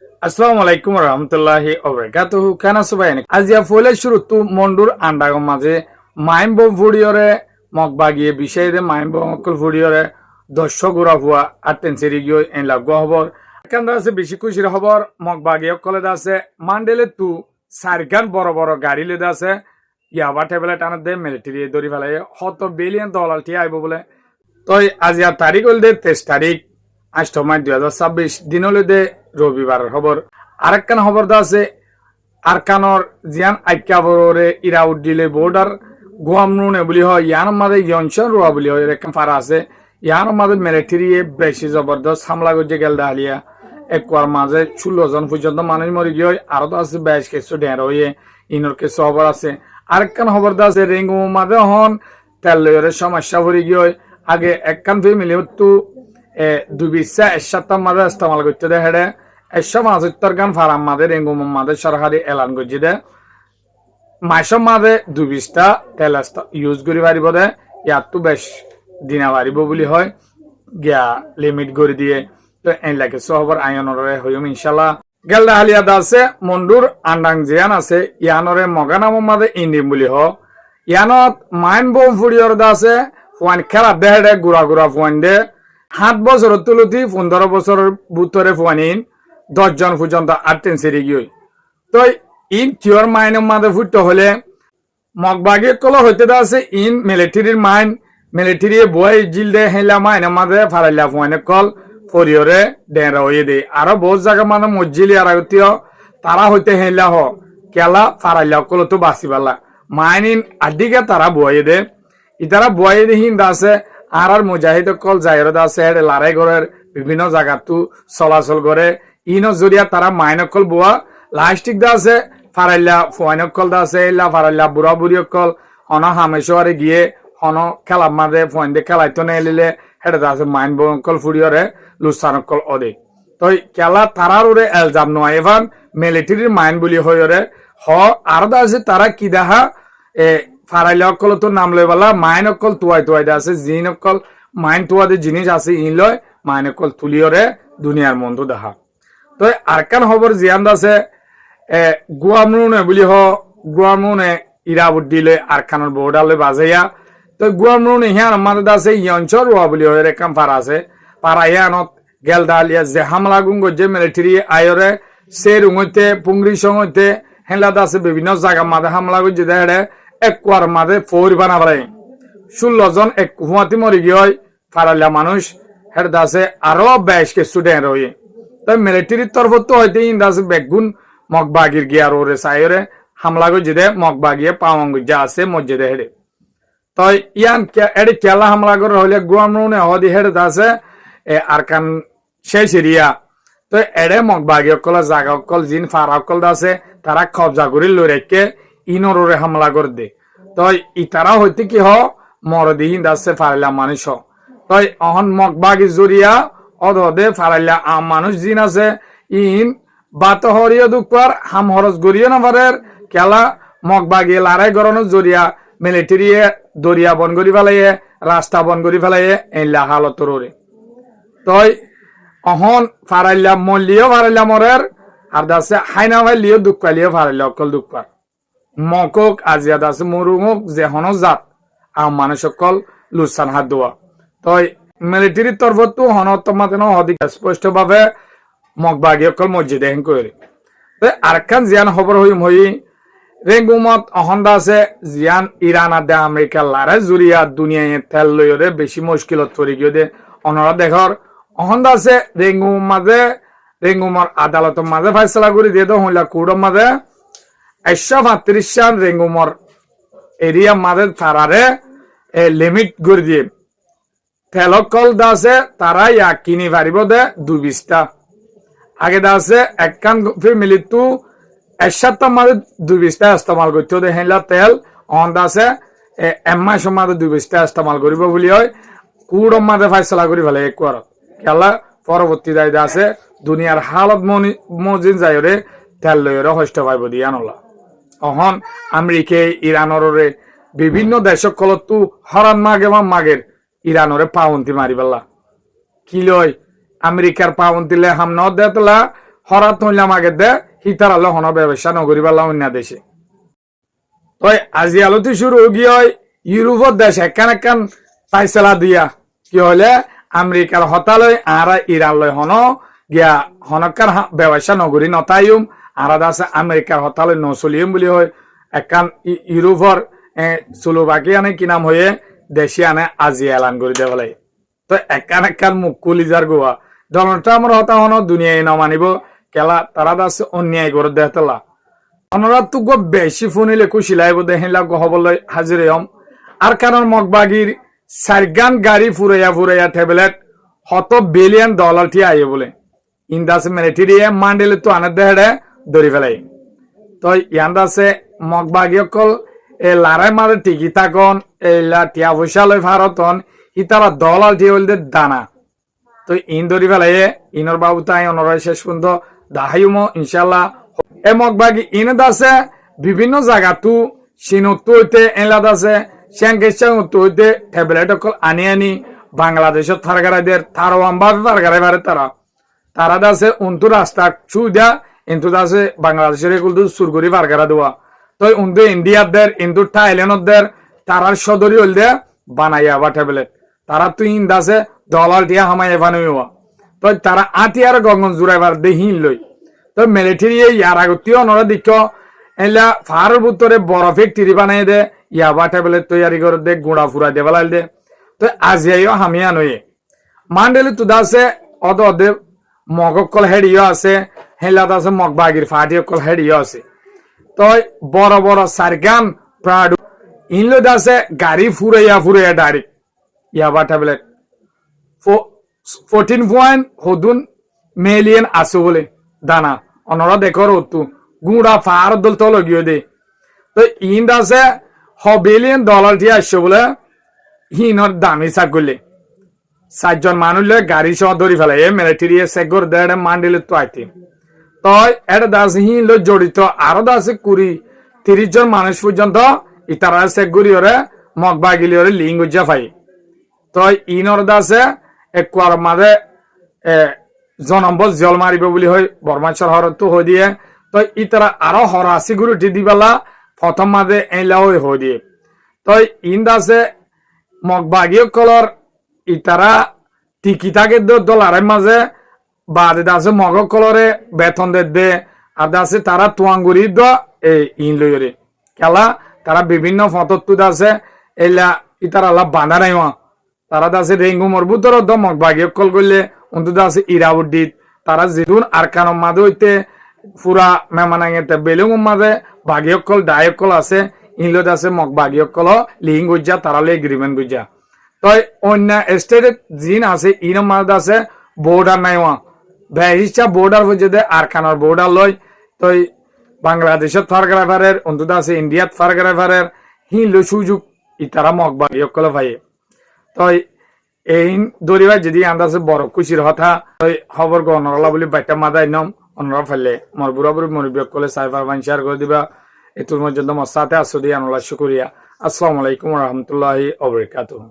আসসালামু আলাইকুম রহমতুল্লাহি ওবারাকাতুহু কেন সবাই আজিয়া ফলে শুরু তু মন্ডুর আন্ডাগম মাঝে মাইম বম ফুড়িয়রে মগ বাগিয়ে বিষয়ে মাইম বম অকল ফুড়িয়রে দর্শক গুড়া হুয়া আটেন সেরি গিয়ে এন লাগু খবর কেন আছে বেশি খুশির খবর মগ বাগিয়ে কলে আছে মান্ডেলে তু সারগান বড় বড় গাড়ি লেদে আছে ইয়াবা টেবলে টানা দে মিলিটারি দৌড়ি ফেলাই হত বিলিয়ন ডলার টি আইব বলে তই আজিয়া তারিখ হল দে 23 তারিখ 8 মার্চ 2026 দিন হলে দে রবিবার খবর আরেকখান খবর দা আছে আরকানর জিয়ান আইকাবরে ইরাউদ্দিলে বর্ডার গুয়ামনুনে বলি হয় ইয়ান মাদে ইয়নশন রোয়া বলি হয় এরকম ফারা আছে ইয়ান মাদে মিলিটারি বেশি জবরদস্ত হামলা করছে গেল দালিয়া একবার মাঝে 16 জন পর্যন্ত মানুষ মরে গিয়ে আরো তো আছে 22 কেসো ঢের হয়ে ইনর কেসো খবর আছে আরেকখান খবর দা আছে রেঙ্গু মাদে হন তেলের সমস্যা ভরে গিয়ে আগে একখান ফ্যামিলি তো দুবিশা এসাত্তার মাঝে ইস্তেমাল করতে দে হেডে 175 গান ফারাম মাদে রেঙ্গু মাদে সরকারি এলান করছে দে মাসের মাঝে 220টা তেল ইউজ করি পারিব দে ইয়ার তো বেশ দিনা পারিব বলি হয় গিয়া লিমিট করে দিয়ে তো এই লাগে সহবর আয়নরে হইম ইনশাল্লাহ গেলদা হালিয়া দাসে মন্ডুর আন্ডাং জিয়ান আছে ইয়ানরে মগানাম মাদে ইন্ডিম বলি হ ইয়ানত মাইন বোম ফুড়িয়র দাসে ফুয়ান খেলা দেহেডে গুড়া গুড়া ফুয়ান দে 7 বছর তুলতি 15 বছরের ভিতরে ফুয়ানিন 10 জন পর্যন্ত আটেন সেরি গিয়ে তো ইন কিওর মাইনের মাঝে ফুটতে হলে মগবাগি কল হইতে আছে ইন মিলিটারির মাইন মিলিটারি বই জিল দে হেলা মাইনের মাঝে ফারাইলা ফুয়ানে কল ফরিয়রে ডেরা হয়ে দে আরো বহুত জায়গা মানে মসজিলি আর তারা হইতে হেলা হ কেলা ফারাইলা কল তো বাসিবালা মাইনিন আদিকে তারা বয়ে দে ইতারা বয়ে দে হিন্দা আছে আর মুজাহিদ কল জাহির আছে লড়াই ঘরের বিভিন্ন জায়গা তু চলাচল করে ইনো জরিয়া তারা মাইনকল বোয়া লাস্টিক দা আছে ফারাইলা ফুয়াইনকল দা আছে এলা ফারাইলা বুড়া বুড়ি কল হন হামেশোয়ারে গিয়ে হন খেলা মাঝে ফুয়াইন দে খেলাইতো নেলিলে হেডে দা আছে মাইন বঙ্কল ফুড়িয়রে লুসানকল অদে তো খেলা তারার ওরে এলজাম নয় এভান মিলিটারির মাইন বলি হইরে হ আর দা আছে তারা কি দেখা ফারাইলা অকল তো নাম লই বলা মাইন অকল তুয়াই দা আছে জিন অকল মাইন তুয়াদে জিনিস আছে ইন লয় মাইন অকল তুলিয়রে দুনিয়ার মন্দ দেখা তো আরকান খবর জিয়ান আছে গুয়ামনুনে বলি হ গুয়ামনুনে ইরাবুদ্দিলে আরকানের বর্ডালে বাজাইয়া তো গুয়ামনুনে হিয়ান আমাদের আছে ইয়ঞ্চর রোয়া বলি হয় এরকম পারা আছে পারা হিয়ানত গেল দালিয়া যে হামলা গুঙ্গ যে মিলিটারি আয়রে সে রুঙতে পুংরি সঙ্গতে হেলা আছে বিভিন্ন জায়গা মাঝে হামলা করছে দেখে একবার মাঝে ফৌর বানা পারে 16 জন এক হুয়াতি মরি গিয়ে ফারালিয়া মানুষ হেড দাসে আরো 22 কে স্টুডেন্ট রয়ে তাই মিলিটারির তরফ তো হয়তো ইন্দাস বেগুন মগবাগির গিয়ার ওরে সাইরে হামলা করছে দে মগবাগিয়ে পাওয়াঙ্গ যা আছে মসজিদে হেডে তো ইয়ান এডে কেলা হামলা করে হইলে গুয়ামনুনে হদি হেড দাসে আরকান শেষ এরিয়া তো এডে মগবাগি অকল জাগা অকল জিন ফারা অকল দাসে তারা কবজা করে লই রেখে ইনরে হামলা করে দে তো ইতারা হইতে কি হ মরদিহীন দাসে ফারাইলা মানুষ তো অহন মগবাগি জরিয়া অদে ফারাইলা আম মানুষ জিন আছে ইন বাত হরিয় দুপার হাম হরস গরিয় নাম্বারের খেলা মগবাগি লড়াই গরনের জরিয়া মিলিটারি দরিয়া বন করি ফেলাইয়ে রাস্তা বন করি ফেলাইয়ে এইলা হালত রে তই অহন ফারাইলা মল্লিও ফারাইলা মরের আর দাসে হাইনা ভাইলিও দুপালিও ফারাইলা অকল দুপার মকক আজিয়া দাসে মরুমক যে হন জাত আম মানুষ সকল লুসান হাত দোয়া তই মিলিটারির তরফ তো হনত মাতে অধিক স্পষ্ট ভাবে মগবাগি অকল মসজিদে হেন করে আরেকখান জিয়ান খবর হইম হই রেঙ্গুমত অহন্দা আছে জিয়ান ইরান আদে আমেরিকা লড়াই জুড়িয়া দুনিয়ায় তেল লইরে বেশি মুশকিলত পড়ে গিয়ে দে অনরা দেখর অহন্দা আছে রেঙ্গুমর আদালতের মাঝে ফয়সলা করে দিয়ে তো হইলা কুড়র মাঝে 135 সাল রেঙ্গুমর এরিয়া মাঝে তারারে লিমিট করে দিয়ে তেলকল দাসে তারা ইয়া কিনি পারিব দে 220টা আগে দাসে একখান ফ্যামিলি তু একসাথে মাঝে 220টা ইস্তেমাল করতে দে হেলা তেল অন দাসে এমাস মাঝে 220টা ইস্তেমাল করিব বলি হয় কুড়ম মাঝে ফয়সলা করি ফেলে একবার খেলা পরবর্তী দায় দাসে দুনিয়ার হালত মজিন যাইরে তেল লইরে হষ্ট পাইব দিয়া নলা অহন আমেরিকা ইরানরে বিভিন্ন দেশ কলতু হরান মাগের ইরানরে পাউন্তি মারি পেলা কি লয় আমেরিকার পাউন্তিলে হাম ন দেতলা হরাত হইলাম আগে দে হিতার আলো হন ব্যবসা নগরী পারলাম অন্য দেশে। তো আজি আলোতে শুরু গিয়ে ইউরোপের দেশ একখান ফাইসলা দিয়া কি হলে আমেরিকার হতালয় আর ইরান লয় হন গিয়া হনকার ব্যবসা নগরী নতাইম আর আছে আমেরিকার হতালয় নচলিম বুলি হয় একখান ইউরোপর স্লোভাকিয়ানে কি নাম হয়ে দেশে আনে আজি এলান করে দেওয়ালাই। তো একখান মুখ কুলিজার গোয়া ডোনাল্ড ট্রাম্পর হতা হন দুনিয়ায় নমানিব কেলা তারা আছে অন্যায় করে দেহতলা অনরা তো বেশি ফোনিলে কুশিলাইব দেহিলা গহবলয় হাজির হম আর কারণ মগবাগির সারগান গাড়ি ফুরাইয়া ট্যাবলেট হত বিলিয়ন ডলার টি আইয়ে বলে ইন্দাস মিলিটারি মান্ডেলে তো আনে দেহে ধরি ফেলাই। তো ইয়ান্দাসে মগবাগি অকল এ লারাই মারে টিকি থাকন এলা টিয়া পয়সা লয় ভারতন ইতারা ডলার টি হল দানা। তো ইন ধরি ফেলাই ইনর বাবু তাই অনরাই শেষ পর্যন্ত দাহাইম ইনশাল্লাহ এ মগবাগি ইনদ আছে বিভিন্ন জায়গা তু সিনুত্তু হইতে এলাদ আছে শ্যাংকেশাং হইতে ট্যাবলেট অকল আনি বাংলাদেশের থারগারাইদের থারওয়াম্বাবে ফারগারাই পারে তারা আছে উন্তু রাস্তা সুবিধা ইন্তু আছে বাংলাদেশের এগুলো সুরগুরি ফারগারা দেওয়া। তো উন্তু ইন্ডিয়াদের ইন্তু থাইল্যান্ডদের তারার সদরি হল দে বানাইয়া বা ট্যাবলেট তারা তো ইন্দ আছে ডলার দিয়া হামাই এভানো তো তারা আতিয়ার গঙ্গন জুড়াইবার দেহীন লই। তো মিলিটারি ইয়ার আগতীয় নরা দিক এলা ফারের ভিতরে বরফে টিরি বানাই দে ইয়াবা ট্যাবলেট তৈরি করে দে গুঁড়া ফুরা দে বেলাল দে। তো আজিয়াইও হামিয়া নয়ে মান্ডেলি তুদা আছে অদে মগকল হেডিও আছে হেলাদ আছে মগবাগির ফাটি অকল হেডিও আছে। তো বড় বড় সারগান প্রাডু ইনলোদ আছে গাড়ি ফুরাইয়া ডাইরেক্ট ইয়াবা ট্যাবলেট 14 মিলিয়ন আছে বলে দানা অনরা দেখর হতু গুঁড়া ফার দল তো লগিয়ে দে। তো ইন্দ আছে বিলিয়ন ডলার দিয়ে আসছে বলে হিনর দামি চাকলে 4 জন মানুষ গাড়ি সহ ধরি ফেলে মিলিটারি সেগর দেড় মান্ডিলে তো আইতে। তো এটা দাস হিন লো জড়িত আরো দাসে 20-30 জন মানুষ পর্যন্ত ইতারা সেগুরি ওরে মগবাগিলি ওরে লিঙ্গ উজ্জা ফাই। তো ইনর দাসে একবার মাঝে জনম্বল জল মারিব বুলি হয় বর্মাচর হরতো হয়ে দিয়ে। তো ইতারা আরো হরাসি গুরুটি দিবেলা প্রথম মাঝে এলা হয়ে দিয়ে। তো ইন্দ আছে মগবাগীয় কলর ইতারা টিকি থাকে ডলারের মাঝে বাদে আছে মগ কলরে বেতন দে আর আছে তারা তুয়াঙ্গুরি দ ইন লইরে খেলা তারা বিভিন্ন ফটোত আছে এলা ইতারা আল্লাহ বাঁধা নাই তারা আছে রেঙ্গুমর ভিতর দ মগবাগীয় কল করলে অন্তত আছে ইরাউদ্দিত তারা যেদুন আর কানম মাঝে হইতে পুরা মেমানাঙেতে বেলুং মাঝে বাগিয়কল ডায়কল আছে ইনলোদ আছে মগ বাগিয়কল লিং গুজা তারা এগ্রিমেন্ট গুজা। তো অন্য স্টেট জিন আছে ইন মাঝে আছে বর্ডার নাই বেহিসা বর্ডার বুঝে আর কানর বর্ডার লয়। তো বাংলাদেশের ফারগ্রাফারের অন্তত আছে ইন্ডিয়াত ফারগ্রাফারের হিনলো সুযোগ ইতারা মগ বাগিয়কল ভাই। তো এই দরিবাই যদি আন্দাজে বড় খুশির কথা খবর গণরলা বলে বাইটা মাদাই নম অনরা ফেলে মর বুড়াবুড়ি মরিবিয়ক কলে সাইফার বান শেয়ার করে দিবা এতুর মধ্যে তোমার সাথে আসো দিয়ে আনুল্লাহ শুকরিয়া। আসসালামু আলাইকুম রহমতুল্লাহি ওয়া বারাকাতুহু।